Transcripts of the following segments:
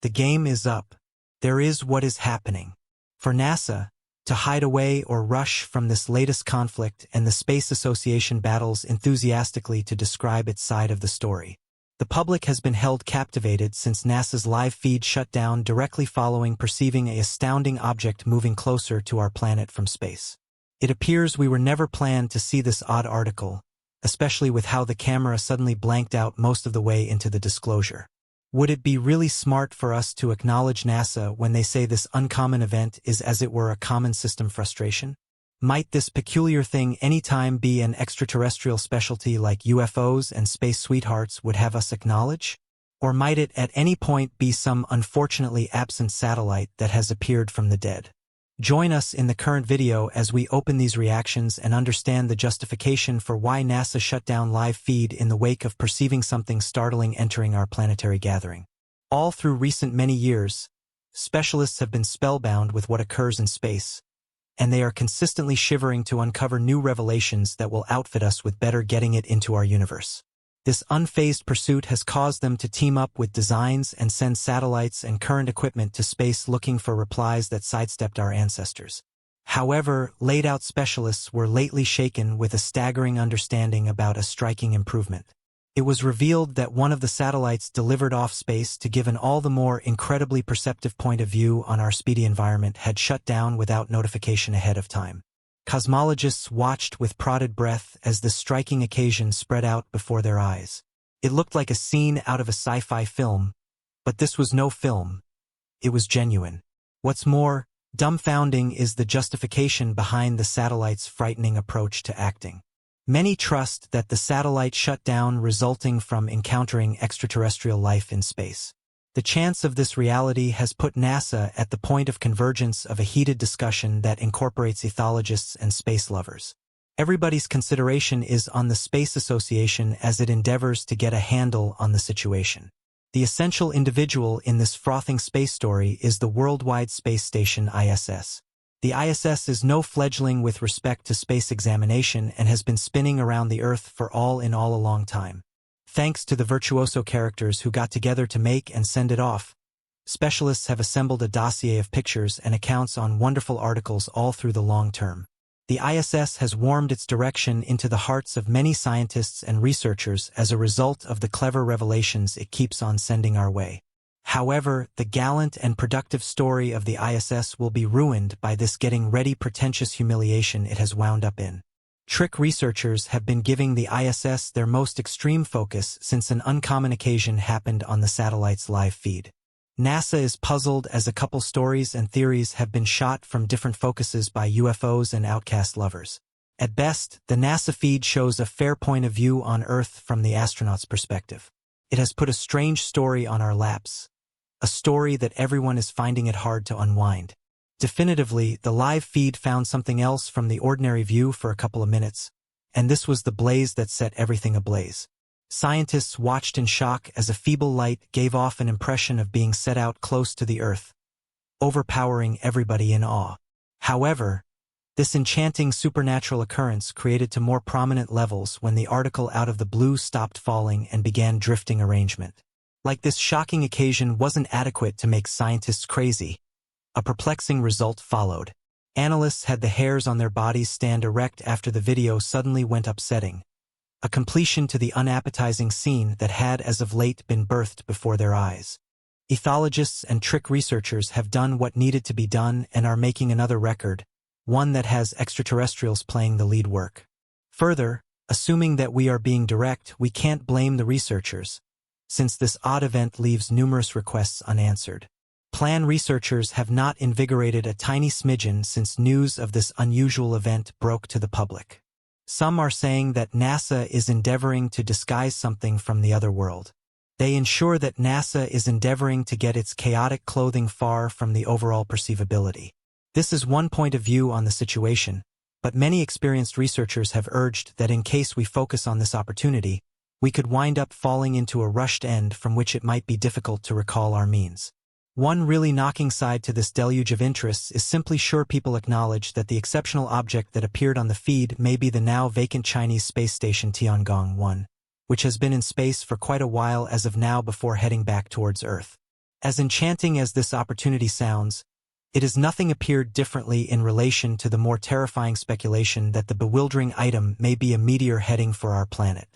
The game is up. There is what is happening. For NASA, to hide away or rush from this latest conflict, and the Space Association battles enthusiastically to describe its side of the story. The public has been held captivated since NASA's live feed shut down directly following perceiving an astounding object moving closer to our planet from space. It appears we were never planned to see this odd article, especially with how the camera suddenly blanked out most of the way into the disclosure. Would it be really smart for us to acknowledge NASA when they say this uncommon event is as it were a common system frustration? Might this peculiar thing anytime be an extraterrestrial specialty like UFOs and space sweethearts would have us acknowledge? Or might it at any point be some unfortunately absent satellite that has appeared from the dead? Join us in the current video as we open these reactions and understand the justification for why NASA shut down live feed in the wake of perceiving something startling entering our planetary gathering. All through recent many years, specialists have been spellbound with what occurs in space, and they are consistently shivering to uncover new revelations that will outfit us with better getting it into our universe. This unfazed pursuit has caused them to team up with designs and send satellites and current equipment to space looking for replies that sidestepped our ancestors. However, laid-out specialists were lately shaken with a staggering understanding about a striking improvement. It was revealed that one of the satellites delivered off space to give an all the more incredibly perceptive point of view on our speedy environment had shut down without notification ahead of time. Cosmologists watched with prodded breath as this striking occasion spread out before their eyes. It looked like a scene out of a sci-fi film, but this was no film. It was genuine. What's more, dumbfounding is the justification behind the satellite's frightening approach to acting. Many trust that the satellite shut down resulting from encountering extraterrestrial life in space. The chance of this reality has put NASA at the point of convergence of a heated discussion that incorporates ethologists and space lovers. Everybody's consideration is on the Space Association as it endeavors to get a handle on the situation. The essential individual in this frothing space story is the Worldwide Space Station ISS. The ISS is no fledgling with respect to space examination and has been spinning around the Earth for all in all a long time. Thanks to the virtuoso characters who got together to make and send it off, specialists have assembled a dossier of pictures and accounts on wonderful articles all through the long term. The ISS has warmed its direction into the hearts of many scientists and researchers as a result of the clever revelations it keeps on sending our way. However, the gallant and productive story of the ISS will be ruined by this getting-ready pretentious humiliation it has wound up in. Trick researchers have been giving the ISS their most extreme focus since an uncommon occasion happened on the satellite's live feed. NASA is puzzled as a couple stories and theories have been shot from different focuses by UFOs and outcast lovers. At best, the NASA feed shows a fair point of view on Earth from the astronaut's perspective. It has put a strange story on our laps, a story that everyone is finding it hard to unwind. Definitively, the live feed found something else from the ordinary view for a couple of minutes, and this was the blaze that set everything ablaze. Scientists watched in shock as a feeble light gave off an impression of being set out close to the Earth, overpowering everybody in awe. However, this enchanting supernatural occurrence created to more prominent levels when the article out of the blue stopped falling and began drifting arrangement. Like this shocking occasion wasn't adequate to make scientists crazy, a perplexing result followed. Analysts had the hairs on their bodies stand erect after the video suddenly went upsetting, a completion to the unappetizing scene that had as of late been birthed before their eyes. Ethologists and trick researchers have done what needed to be done and are making another record, one that has extraterrestrials playing the lead work. Further, assuming that we are being direct, we can't blame the researchers, since this odd event leaves numerous requests unanswered. Plan researchers have not invigorated a tiny smidgen since news of this unusual event broke to the public. Some are saying that NASA is endeavoring to disguise something from the other world. They ensure that NASA is endeavoring to get its chaotic clothing far from the overall perceivability. This is one point of view on the situation, but many experienced researchers have urged that in case we focus on this opportunity, we could wind up falling into a rushed end from which it might be difficult to recall our means. One really knocking side to this deluge of interests is simply sure people acknowledge that the exceptional object that appeared on the feed may be the now vacant Chinese space station Tiangong-1, which has been in space for quite a while as of now before heading back towards Earth. As enchanting as this opportunity sounds, it has nothing appeared differently in relation to the more terrifying speculation that the bewildering item may be a meteor heading for our planet.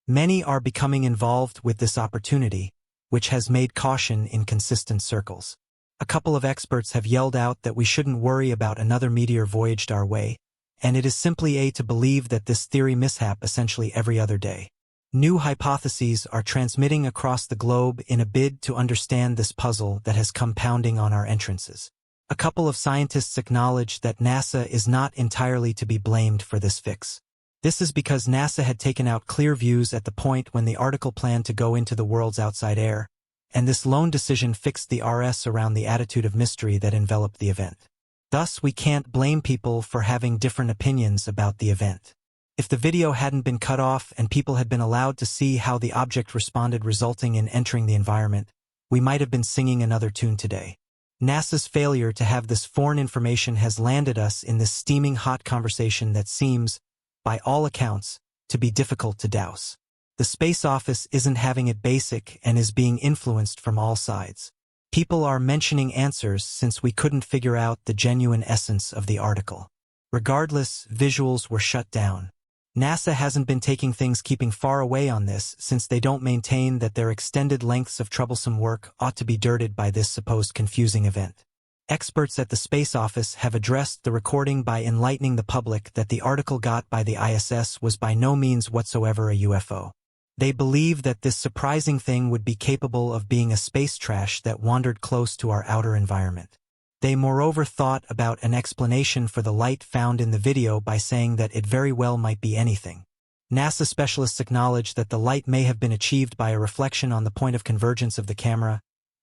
Many are becoming involved with this opportunity, which has made caution in consistent circles. A couple of experts have yelled out that we shouldn't worry about another meteor voyaged our way, and it is simply to believe that this theory mishap essentially every other day. New hypotheses are transmitting across the globe in a bid to understand this puzzle that has come pounding on our entrances. A couple of scientists acknowledge that NASA is not entirely to be blamed for this fix. This is because NASA had taken out clear views at the point when the article planned to go into the world's outside air, and this lone decision fixed the RS around the attitude of mystery that enveloped the event. Thus, we can't blame people for having different opinions about the event. If the video hadn't been cut off and people had been allowed to see how the object responded resulting in entering the environment, we might have been singing another tune today. NASA's failure to have this foreign information has landed us in this steaming hot conversation that seems, by all accounts, to be difficult to douse. The Space Office isn't having it basic and is being influenced from all sides. People are mentioning answers since we couldn't figure out the genuine essence of the article. Regardless, visuals were shut down. NASA hasn't been taking things keeping far away on this since they don't maintain that their extended lengths of troublesome work ought to be dirted by this supposed confusing event. Experts at the Space Office have addressed the recording by enlightening the public that the article got by the ISS was by no means whatsoever a UFO. They believe that this surprising thing would be capable of being a space trash that wandered close to our outer environment. They moreover thought about an explanation for the light found in the video by saying that it very well might be anything. NASA specialists acknowledge that the light may have been achieved by a reflection on the point of convergence of the camera,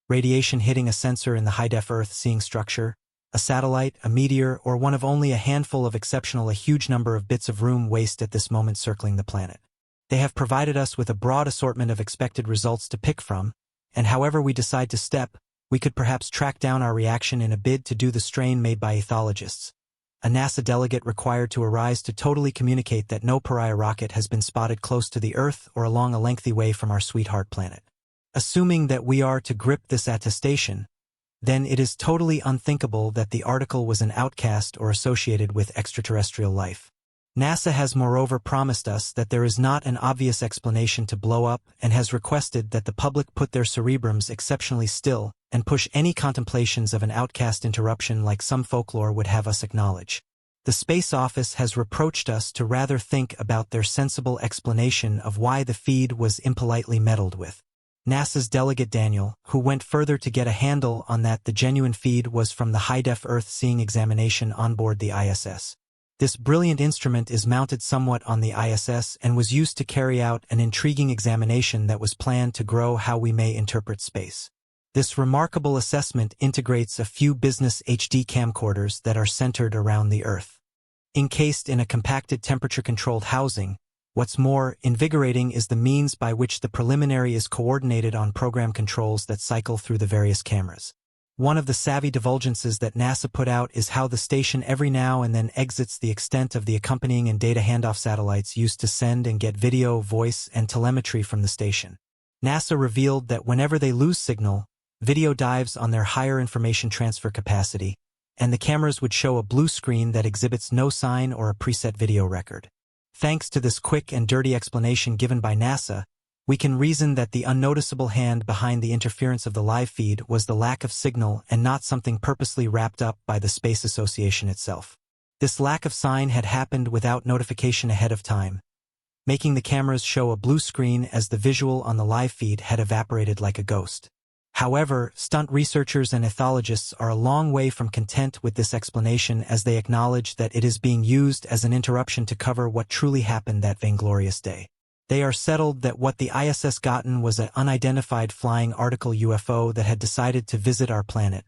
radiation hitting a sensor in the high-def Earth-seeing structure, a satellite, a meteor, or one of only a handful of a huge number of bits of room waste at this moment circling the planet. They have provided us with a broad assortment of expected results to pick from, and however we decide to step, we could perhaps track down our reaction in a bid to do the strain made by ethologists. A NASA delegate required to arise to totally communicate that no pariah rocket has been spotted close to the Earth or along a lengthy way from our sweetheart planet. Assuming that we are to grip this attestation, then it is totally unthinkable that the article was an outcast or associated with extraterrestrial life. NASA has moreover promised us that there is not an obvious explanation to blow up and has requested that the public put their cerebrums exceptionally still and push any contemplations of an outcast interruption like some folklore would have us acknowledge. The Space Office has reproached us to rather think about their sensible explanation of why the feed was impolitely meddled with. NASA's delegate Daniel, who went further to get a handle on that the genuine feed was from the high-def Earth-seeing examination on board the ISS. This brilliant instrument is mounted somewhat on the ISS and was used to carry out an intriguing examination that was planned to grow how we may interpret space. This remarkable assessment integrates a few business HD camcorders that are centered around the Earth. Encased in a compacted temperature-controlled housing, what's more invigorating is the means by which the preliminary is coordinated on program controls that cycle through the various cameras. One of the savvy divulgences that NASA put out is how the station every now and then exits the extent of the accompanying and data handoff satellites used to send and get video, voice, and telemetry from the station. NASA revealed that whenever they lose signal, video dives on their higher information transfer capacity, and the cameras would show a blue screen that exhibits no sign or a preset video record. Thanks to this quick and dirty explanation given by NASA, we can reason that the unnoticeable hand behind the interference of the live feed was the lack of signal and not something purposely wrapped up by the Space Association itself. This lack of sign had happened without notification ahead of time, making the cameras show a blue screen as the visual on the live feed had evaporated like a ghost. However, stunt researchers and ethologists are a long way from content with this explanation as they acknowledge that it is being used as an interruption to cover what truly happened that vainglorious day. They are settled that what the ISS gotten was an unidentified flying article UFO that had decided to visit our planet,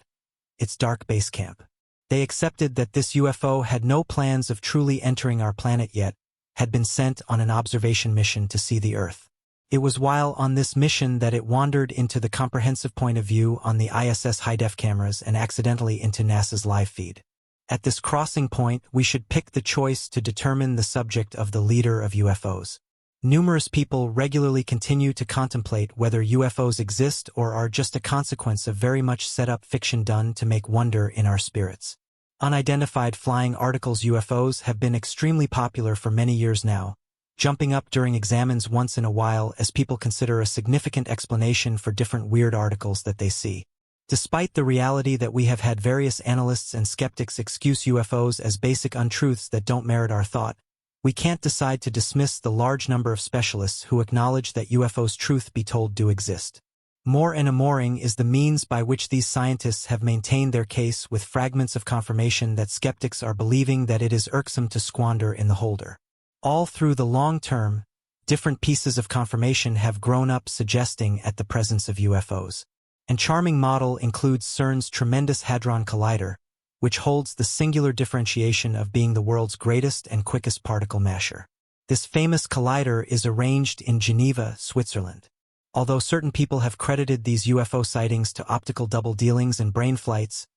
its dark base camp. They accepted that this UFO had no plans of truly entering our planet yet, had been sent on an observation mission to see the Earth. It was while on this mission that it wandered into the comprehensive point of view on the ISS high-def cameras and accidentally into NASA's live feed. At this crossing point, we should pick the choice to determine the subject of the leader of UFOs. Numerous people regularly continue to contemplate whether UFOs exist or are just a consequence of very much set-up fiction done to make wonder in our spirits. Unidentified flying articles UFOs have been extremely popular for many years now, jumping up during examines once in a while as people consider a significant explanation for different weird articles that they see. Despite the reality that we have had various analysts and skeptics excuse UFOs as basic untruths that don't merit our thought, we can't decide to dismiss the large number of specialists who acknowledge that UFOs, truth be told, do exist. More and mooring is the means by which these scientists have maintained their case, with fragments of confirmation that skeptics are believing that it is irksome to squander in the holder. All through the long term, different pieces of confirmation have grown up suggesting at the presence of UFOs. An charming model includes CERN's Tremendous Hadron Collider, which holds the singular differentiation of being the world's greatest and quickest particle masher. This famous collider is arranged in Geneva, Switzerland. Although certain people have credited these UFO sightings to optical double dealings and brain flights,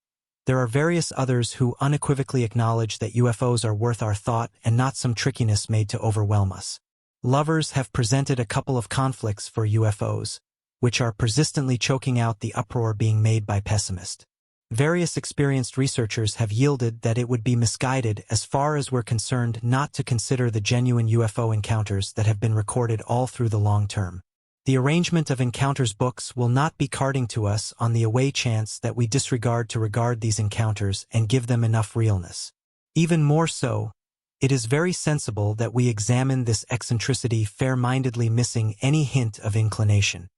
there are various others who unequivocally acknowledge that UFOs are worth our thought and not some trickiness made to overwhelm us. Lovers have presented a couple of conflicts for UFOs, which are persistently choking out the uproar being made by pessimists. Various experienced researchers have yielded that it would be misguided as far as we're concerned not to consider the genuine UFO encounters that have been recorded all through the long term. The arrangement of encounters books will not be carding to us on the away chance that we disregard to regard these encounters and give them enough realness. Even more so, it is very sensible that we examine this eccentricity fair-mindedly, missing any hint of inclination.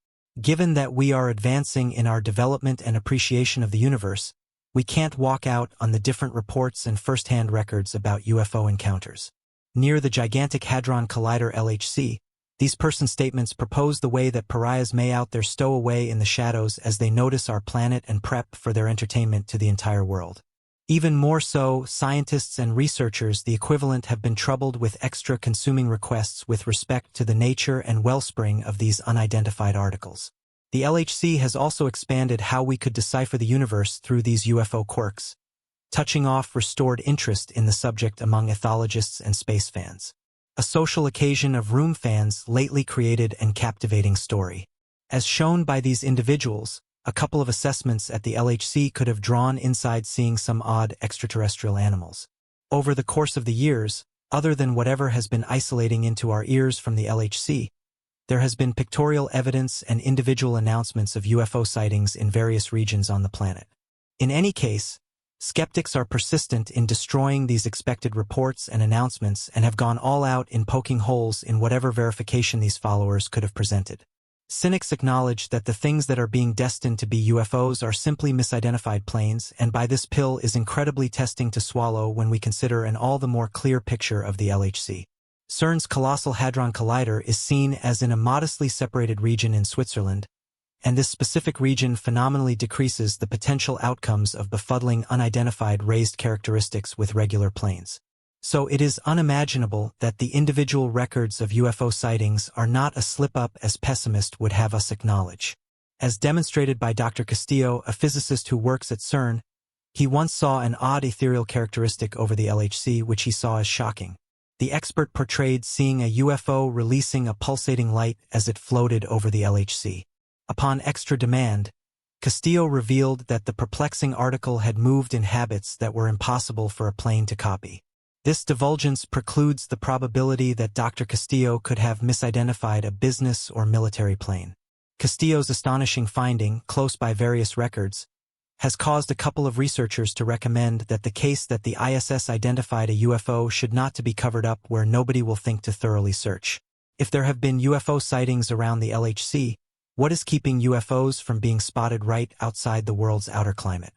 Given that we are advancing in our development and appreciation of the universe, we can't walk out on the different reports and first-hand records about UFO encounters. Near the gigantic Hadron Collider LHC, these person statements propose the way that pariahs may out there stow away in the shadows as they notice our planet and prep for their entertainment to the entire world. Even more so, scientists and researchers the equivalent have been troubled with extra consuming requests with respect to the nature and wellspring of these unidentified articles. The LHC has also expanded how we could decipher the universe through these UFO quirks, touching off restored interest in the subject among ethologists and space fans. A social occasion of room fans lately created and captivating story. As shown by these individuals, a couple of assessments at the LHC could have drawn inside seeing some odd extraterrestrial animals. Over the course of the years, other than whatever has been isolating into our ears from the LHC, there has been pictorial evidence and individual announcements of UFO sightings in various regions on the planet. In any case, skeptics are persistent in destroying these expected reports and announcements and have gone all out in poking holes in whatever verification these followers could have presented. Cynics acknowledge that the things that are being destined to be UFOs are simply misidentified planes, and by this pill is incredibly testing to swallow when we consider an all the more clear picture of the LHC. CERN's colossal Hadron Collider is seen as in a modestly separated region in Switzerland, and this specific region phenomenally decreases the potential outcomes of befuddling unidentified raised characteristics with regular planes. So it is unimaginable that the individual records of UFO sightings are not a slip-up as pessimists would have us acknowledge. As demonstrated by Dr. Castillo, a physicist who works at CERN, he once saw an odd ethereal characteristic over the LHC which he saw as shocking. The expert portrayed seeing a UFO releasing a pulsating light as it floated over the LHC. Upon extra demand, Castillo revealed that the perplexing article had moved in habits that were impossible for a plane to copy. This divulgence precludes the probability that Dr. Castillo could have misidentified a business or military plane. Castillo's astonishing finding, close by various records, has caused a couple of researchers to recommend that the case that the ISS identified a UFO should not to be covered up where nobody will think to thoroughly search. If there have been UFO sightings around the LHC, what is keeping UFOs from being spotted right outside the world's outer climate?